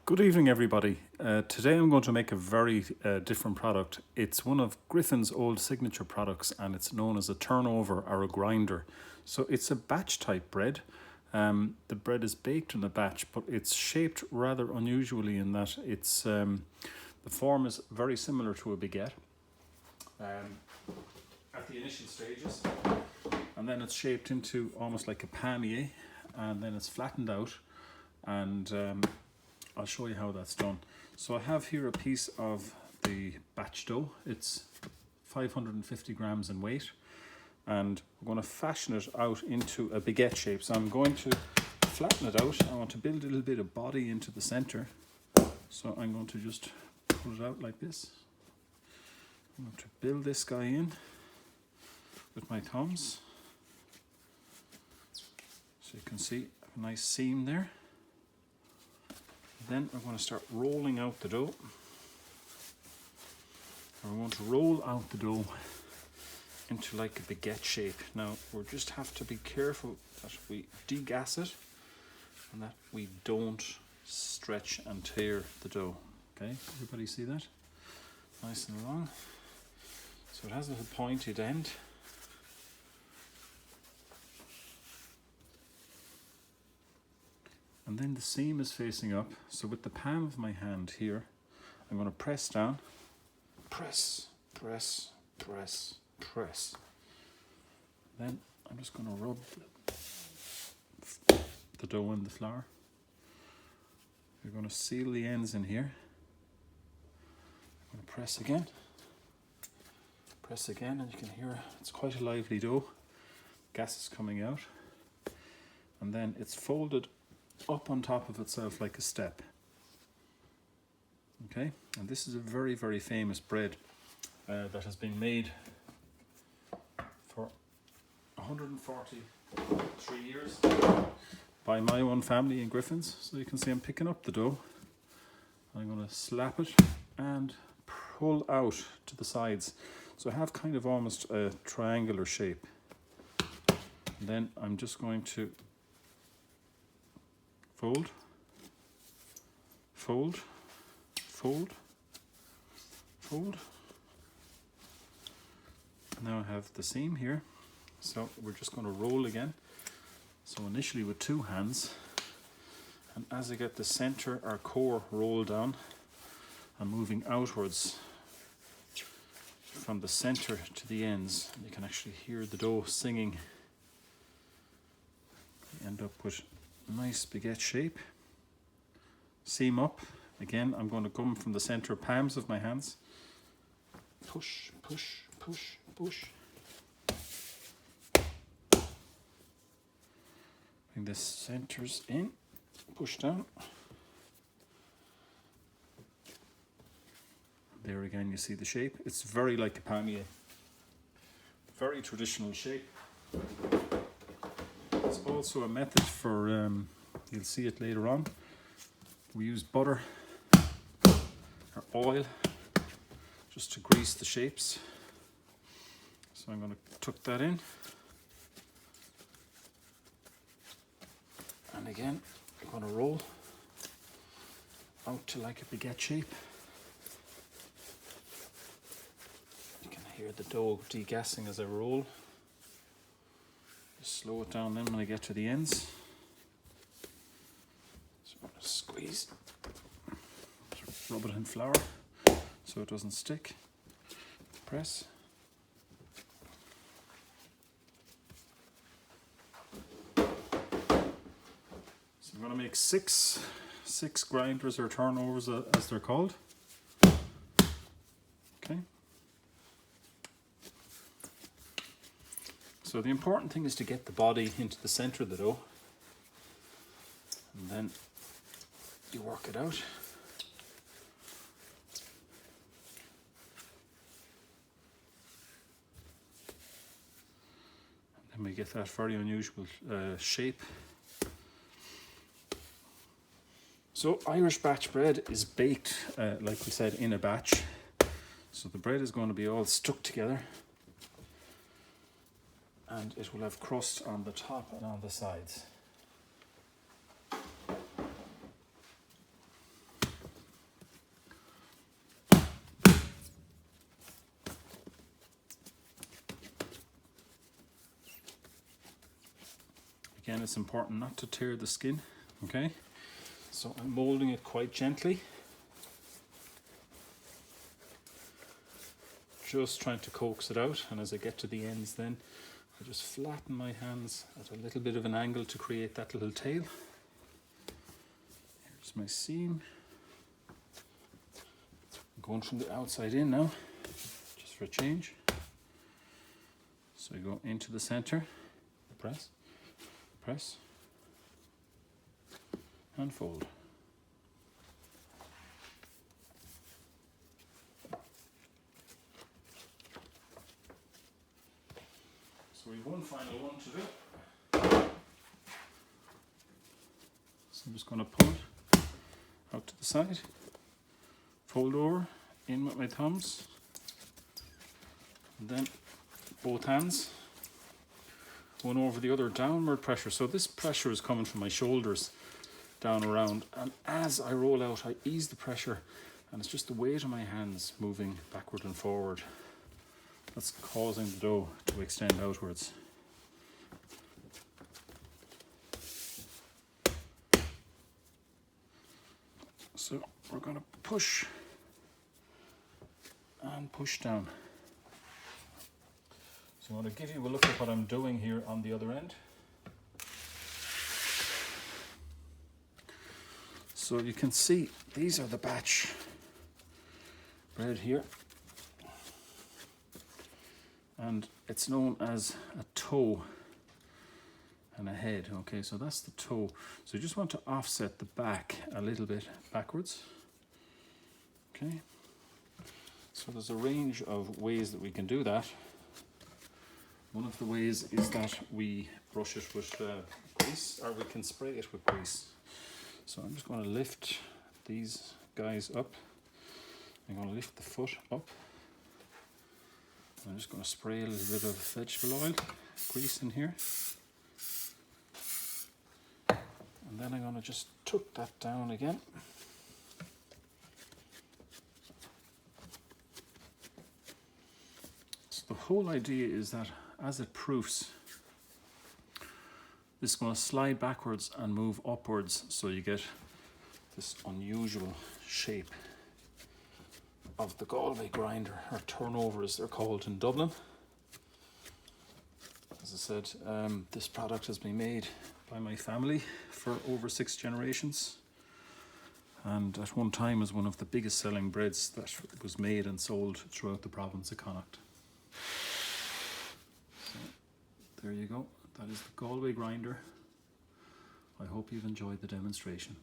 Good evening, everybody. Today I'm going to make a very different product. It's one of Griffin's old signature products, and it's known as a turnover or a grinder. So it's a batch type bread. The bread is baked in a batch, but it's shaped rather unusually in that it's the form is very similar to a baguette at the initial stages, and then it's shaped into almost like a palmier, and then it's flattened out, and I'll show you how that's done. So I have here a piece of the batch dough. It's 550 grams in weight, and we're going to fashion it out into a baguette shape. So I'm going to flatten it out. I want to build a little bit of body into the center. So I'm going to just pull it out like this. I'm going to build this guy in with my thumbs. So you can see a nice seam there. Then we're going to start rolling out the dough. And we're going to roll out the dough into like a baguette shape. Now we just have to be careful that we degas it and that we don't stretch and tear the dough. Okay, everybody see that? Nice and long. So it has a little pointed end. And then the seam is facing up. So with the palm of my hand here, I'm going to press down. Press, press, press, press. Then I'm just going to rub the dough in the flour. We're going to seal the ends in here. I'm going to press again. Press again, and you can hear it's quite a lively dough. Gas is coming out. And then it's folded up on top of itself like a step. Okay, and this is a very, very famous bread that has been made for 143 years by my own family in Griffins. So you can see I'm picking up the dough. I'm going to slap it and pull out to the sides. So I have kind of almost a triangular shape. And then I'm just going to fold, fold, fold, fold. Now I have the seam here, so we're just going to roll again. So initially with two hands, and as I get the center or core roll down, I'm moving outwards from the center to the ends. You can actually hear the dough singing. You end up with nice baguette shape. Seam up. Again, I'm going to come from the center palms of my hands. Push, push, push, push. Bring the centers in. Push down. There again, you see the shape. It's very like a palmier. Very traditional shape. It's also a method for, you'll see it later on. We use butter or oil just to grease the shapes. So I'm going to tuck that in. And again, I'm going to roll out to like a baguette shape. You can hear the dough degassing as I roll. Slow it down then when I get to the ends. So I'm going to squeeze, rub it in flour so it doesn't stick. Press. So I'm going to make six grinders or turnovers as they're called. Okay. So the important thing is to get the body into the center of the dough, and then you work it out. And then we get that very unusual shape. So Irish batch bread is baked, like we said, in a batch. So the bread is going to be all stuck together. And it will have crust on the top and on the sides. Again, it's important not to tear the skin, okay? So I'm molding it quite gently. Just trying to coax it out, and as I get to the ends then, I just flatten my hands at a little bit of an angle to create that little tail. Here's my seam. I'm going from the outside in now, just for a change. So you go into the center, press, press, and fold. So we have one final one to do. So I'm just going to pull it out to the side, fold over, in with my thumbs, and then both hands, one over the other, downward pressure. So this pressure is coming from my shoulders down around, and as I roll out I ease the pressure, and it's just the weight of my hands moving backward and forward that's causing the dough to extend outwards. So we're going to push and push down. So I want to give you a look at what I'm doing here on the other end. So you can see these are the batch bread here, and it's known as a toe and a head. Okay, so that's the toe. So you just want to offset the back a little bit backwards. Okay, so there's a range of ways that we can do that. One of the ways is that we brush it with grease, or we can spray it with grease. So I'm just going to lift these guys up. I'm going to lift the foot up. I'm just going to spray a little bit of vegetable oil, grease in here. And then I'm going to just tuck that down again. So the whole idea is that as it proofs, this is going to slide backwards and move upwards, so you get this unusual shape of the Galway grinder, or turnover as they're called in Dublin. As I said, this product has been made by my family for over 6 generations, and at one time was one of the biggest selling breads that was made and sold throughout the province of Connacht. So there you go, that is the Galway grinder. I hope you've enjoyed the demonstration.